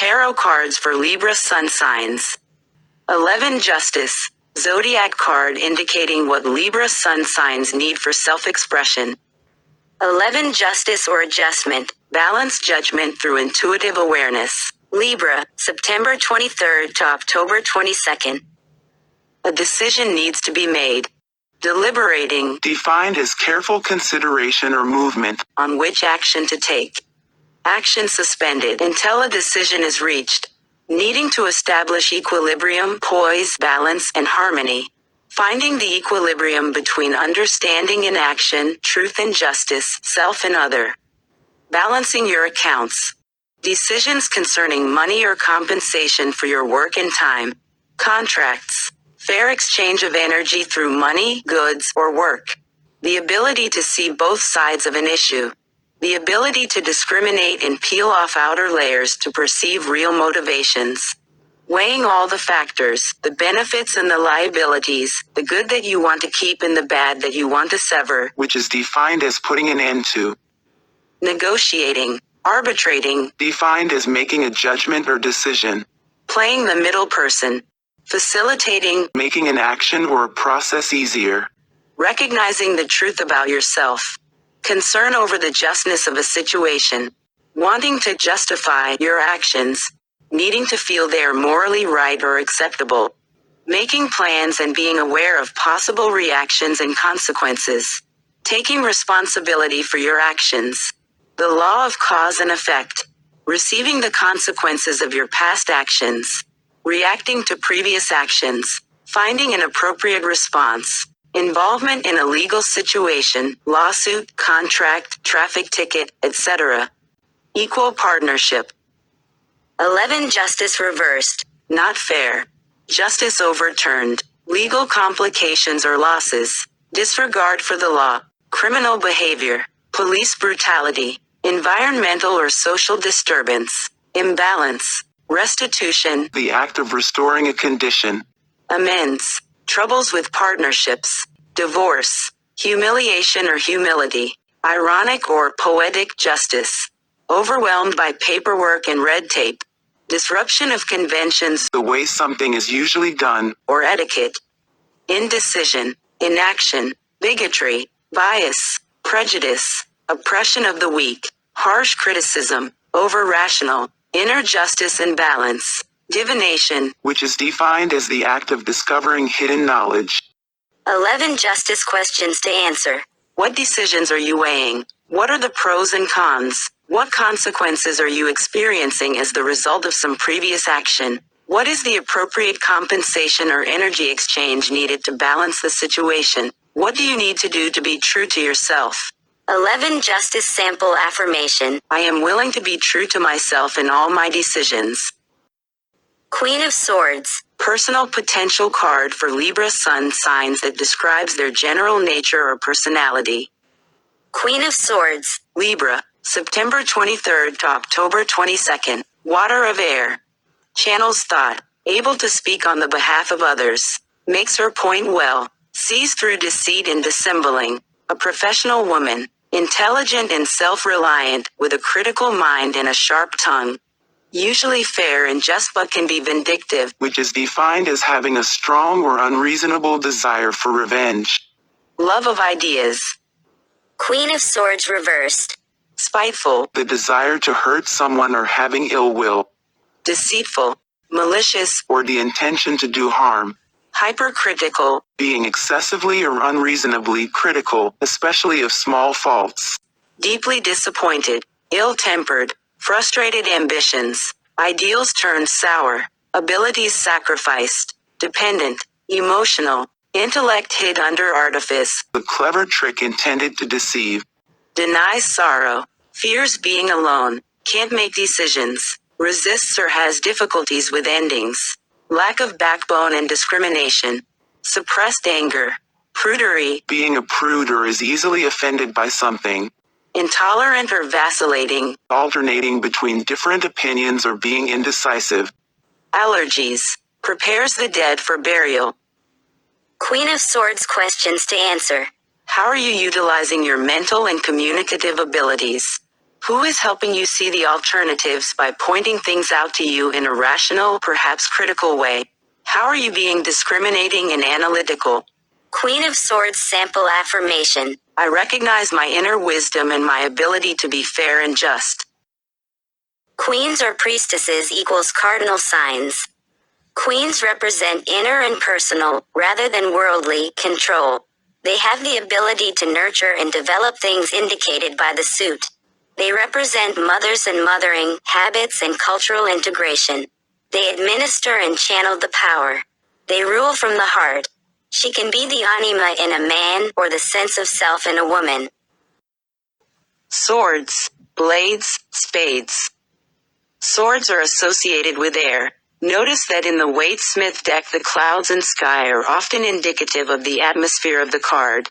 Tarot cards for Libra Sun signs. 11 Justice. Zodiac card indicating what Libra Sun signs need for self-expression. 11 Justice or adjustment, balance judgment through intuitive awareness. Libra, September 23rd to October 22nd. A decision needs to be made. Deliberating, Defined as careful consideration or movement. on which action to take. Action suspended until a decision is reached. Needing to establish equilibrium, poise, balance, and harmony. Finding the equilibrium between understanding and action, truth and justice, self and other. Balancing your accounts. Decisions concerning money or compensation for your work and time. Contracts. Fair exchange of energy through money, goods, or work. The ability to see both sides of an issue. The ability to discriminate and peel off outer layers to perceive real motivations. Weighing all the factors, the benefits and the liabilities, the good that you want to keep and the bad that you want to sever. Which is defined as putting an end to. Negotiating, arbitrating, Defined as making a judgment or decision. playing the middle person. Facilitating, Making an action or a process easier. recognizing the truth about yourself. Concern over the justness of a situation. Wanting to justify your actions. Needing to feel they are morally right or acceptable. Making plans and being aware of possible reactions and consequences. Taking responsibility for your actions. The law of cause and effect. Receiving the consequences of your past actions. Reacting to previous actions. Finding an appropriate response. Involvement in a legal situation, lawsuit, contract, traffic ticket, etc. Equal partnership. 11 Justice reversed. Not fair. Justice overturned. Legal complications or losses. Disregard for the law. Criminal behavior. Police brutality. Environmental or social disturbance. Imbalance. Restitution. The act of restoring a condition. Amends. Troubles with partnerships. Divorce. Humiliation or humility. Ironic or poetic justice. Overwhelmed by paperwork and red tape. Disruption of conventions The way something is usually done. or etiquette. Indecision. Inaction. Bigotry. Bias. Prejudice. Oppression of the weak. Harsh criticism. Over-rational. Inner justice and balance. Divination. Which is defined as the act of discovering hidden knowledge. 11 Justice questions to answer. What decisions are you weighing? What are the pros and cons? What consequences are you experiencing as the result of some previous action? What is the appropriate compensation or energy exchange needed to balance the situation? What do you need to do to be true to yourself? 11 Justice sample affirmation. I am willing to be true to myself in all my decisions. Queen of Swords. Personal potential card for Libra Sun signs that describes their general nature or personality. Queen of Swords. Libra, September 23rd to October 22nd. Water of air. Channels thought. Able to speak on the behalf of others. Makes her point well. Sees through deceit and dissembling. A professional woman. Intelligent and self-reliant, with a critical mind and a sharp tongue. Usually fair and just but can be vindictive. Which is defined as having a strong or unreasonable desire for revenge. Love of ideas. Queen of Swords reversed. Spiteful. The desire to hurt someone or having ill will. Deceitful. Malicious. Or the intention to do harm. Hypercritical. Being excessively or unreasonably critical, especially of small faults. Deeply disappointed. Ill-tempered. Frustrated ambitions. Ideals turned sour. Abilities sacrificed. Dependent. Emotional. Intellect hid under artifice. The clever trick intended to deceive. Denies sorrow. Fears being alone. Can't make decisions. Resists or has difficulties with endings. Lack of backbone and discrimination. Suppressed anger. Prudery. Being a prude or is easily offended by something. Intolerant or vacillating. Alternating between different opinions or being indecisive. Allergies. Prepares the dead for burial. Queen of Swords questions to answer. How are you utilizing your mental and communicative abilities? Who is helping you see the alternatives by pointing things out to you in a rational, perhaps critical way? How are you being discriminating and analytical? Queen of Swords sample affirmation. I recognize my inner wisdom and my ability to be fair and just. Queens or priestesses equals cardinal signs. Queens represent inner and personal, rather than worldly, control. They have the ability to nurture and develop things indicated by the suit. They represent mothers and mothering, habits and cultural integration. They administer and channel the power. They rule from the heart. She can be the anima in a man or the sense of self in a woman. Swords, blades, spades. Swords are associated with air. Notice that in the Waite-Smith deck the clouds and sky are often indicative of the atmosphere of the card.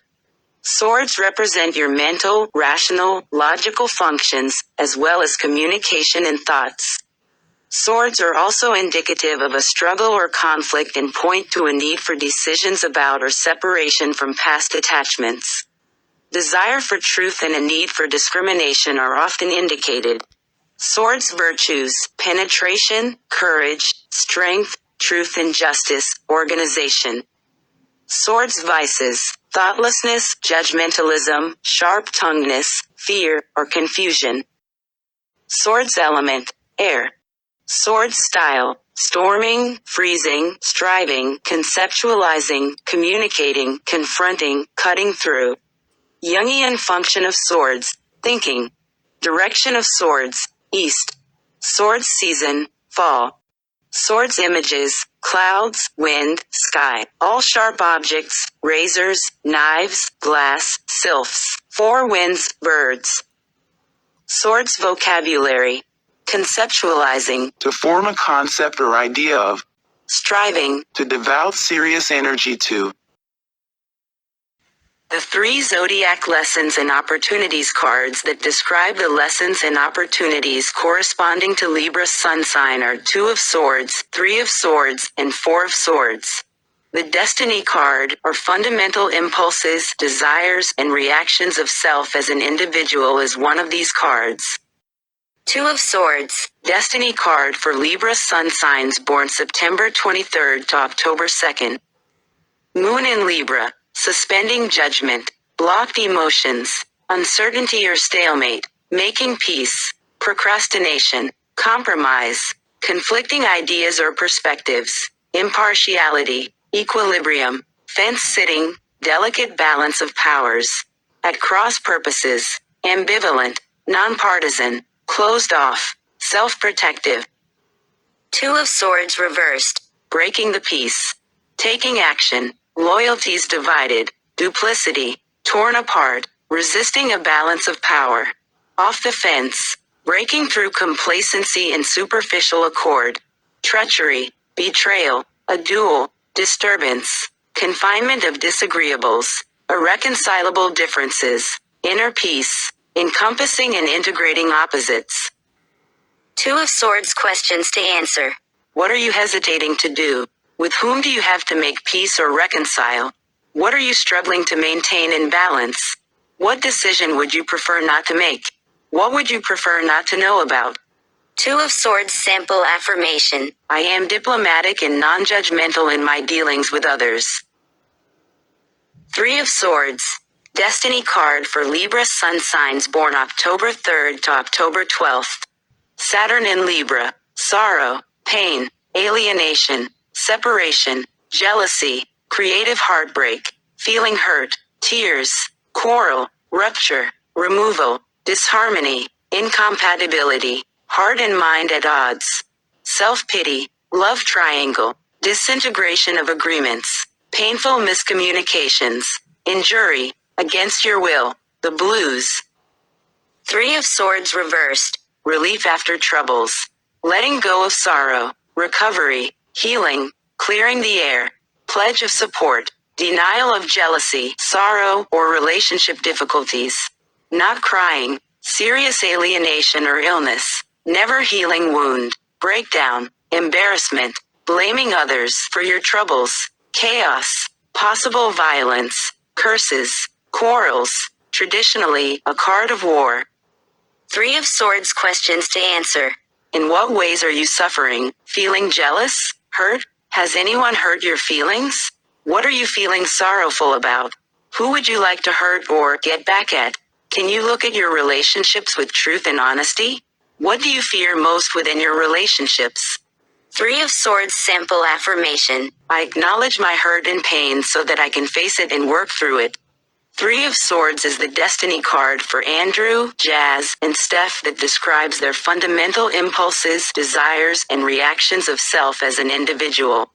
Swords represent your mental, rational, logical functions, as well as communication and thoughts. Swords are also indicative of a struggle or conflict and point to a need for decisions about or separation from past attachments. Desire for truth and a need for discrimination are often indicated. Swords virtues: penetration, courage, strength, truth and justice, organization. Swords vices: thoughtlessness, judgmentalism, sharp-tonguedness, fear, or confusion. Swords element: air. Swords style: storming, freezing, striving, conceptualizing, communicating, confronting, cutting through. Jungian function of swords: thinking. Direction of swords: east. Swords season: fall. Swords images: clouds, wind, sky. All sharp objects: razors, knives, glass, sylphs. Four winds, birds. Swords vocabulary: conceptualizing, To form a concept or idea of. striving. To devote serious energy to. The 3 Zodiac Lessons and Opportunities cards that describe the lessons and opportunities corresponding to Libra Sun sign are 2 of Swords, 3 of Swords, and 4 of Swords. The Destiny card, or fundamental impulses, desires, and reactions of self as an individual, is one of these cards. 2 of Swords, Destiny card for Libra Sun signs born September 23rd to October 2nd. Moon in Libra, suspending judgment, blocked emotions, uncertainty or stalemate, making peace, procrastination, compromise, conflicting ideas or perspectives, impartiality, equilibrium, fence-sitting, delicate balance of powers, at cross purposes, ambivalent, nonpartisan, closed off, self-protective. 2 of Swords reversed, breaking the peace, taking action, loyalties divided, duplicity, torn apart, resisting a balance of power, off the fence, breaking through complacency and superficial accord, treachery, betrayal, a duel, disturbance, confinement of disagreeables, irreconcilable differences, inner peace, encompassing and integrating opposites. 2 of Swords questions to answer. What are you hesitating to do? With whom do you have to make peace or reconcile? What are you struggling to maintain in balance? What decision would you prefer not to make? What would you prefer not to know about? 2 of Swords sample affirmation. I am diplomatic and non-judgmental in my dealings with others. 3 of Swords, Destiny card for Libra Sun signs born October 3rd to October 12th. Saturn in Libra, sorrow, pain, alienation, separation, jealousy, creative heartbreak, feeling hurt, tears, quarrel, rupture, removal, disharmony, incompatibility, heart and mind at odds, self-pity, love triangle, disintegration of agreements, painful miscommunications, injury, against your will, the blues. 3 of Swords reversed, relief after troubles, letting go of sorrow, recovery, healing, clearing the air, pledge of support, denial of jealousy, sorrow, or relationship difficulties, not crying, serious alienation or illness, never healing wound, breakdown, embarrassment, blaming others for your troubles, chaos, possible violence, curses, quarrels, traditionally a card of war. Three of Swords questions to answer. In what ways are you suffering? Feeling jealous? Hurt? Has anyone hurt your feelings? What are you feeling sorrowful about? Who would you like to hurt or get back at? Can you look at your relationships with truth and honesty? What do you fear most within your relationships? Three of Swords sample affirmation. I acknowledge my hurt and pain so that I can face it and work through it. Three of Swords is the destiny card for Andrew, Jazz, and Steph that describes their fundamental impulses, desires, and reactions of self as an individual.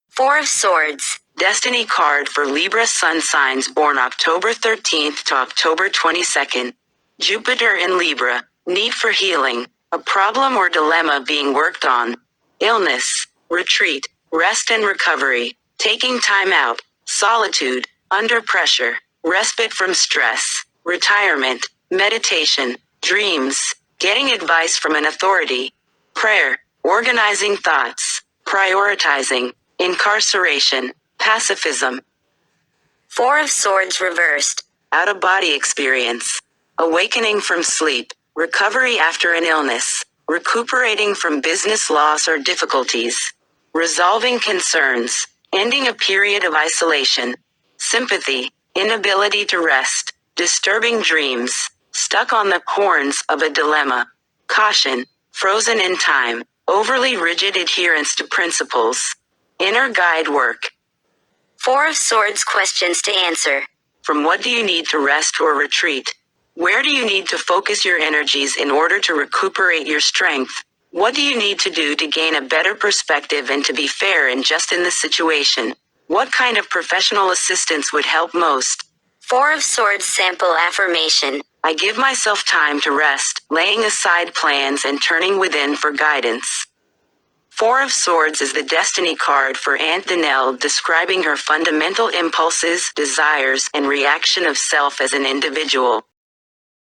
Four of Swords. Destiny card for Libra Sun signs born October 13th to October 22nd. Jupiter in Libra. Need for healing. A problem or dilemma being worked on. Illness. Retreat. Rest and recovery. Taking time out. Solitude. Under pressure. Respite from stress. Retirement. Meditation. Dreams. Getting advice from an authority. Prayer. Organizing thoughts. Prioritizing. Incarceration. Pacifism. Four of Swords reversed. Out-of-body experience. Awakening from sleep. Recovery after an illness. Recuperating from business loss or difficulties. Resolving concerns. Ending a period of isolation. Sympathy. Inability to rest. Disturbing dreams. Stuck on the horns of a dilemma. Caution. Frozen in time. Overly rigid adherence to principles. Inner guide work. Four of Swords questions to answer. From what do you need to rest or retreat? Where do you need to focus your energies in order to recuperate your strength? What do you need to do to gain a better perspective and to be fair and just in the situation? What kind of professional assistance would help most? Four of Swords sample affirmation. I give myself time to rest, laying aside plans and turning within for guidance. Four of Swords is the destiny card for Aunt Danelle, describing her fundamental impulses, desires, and reaction of self as an individual.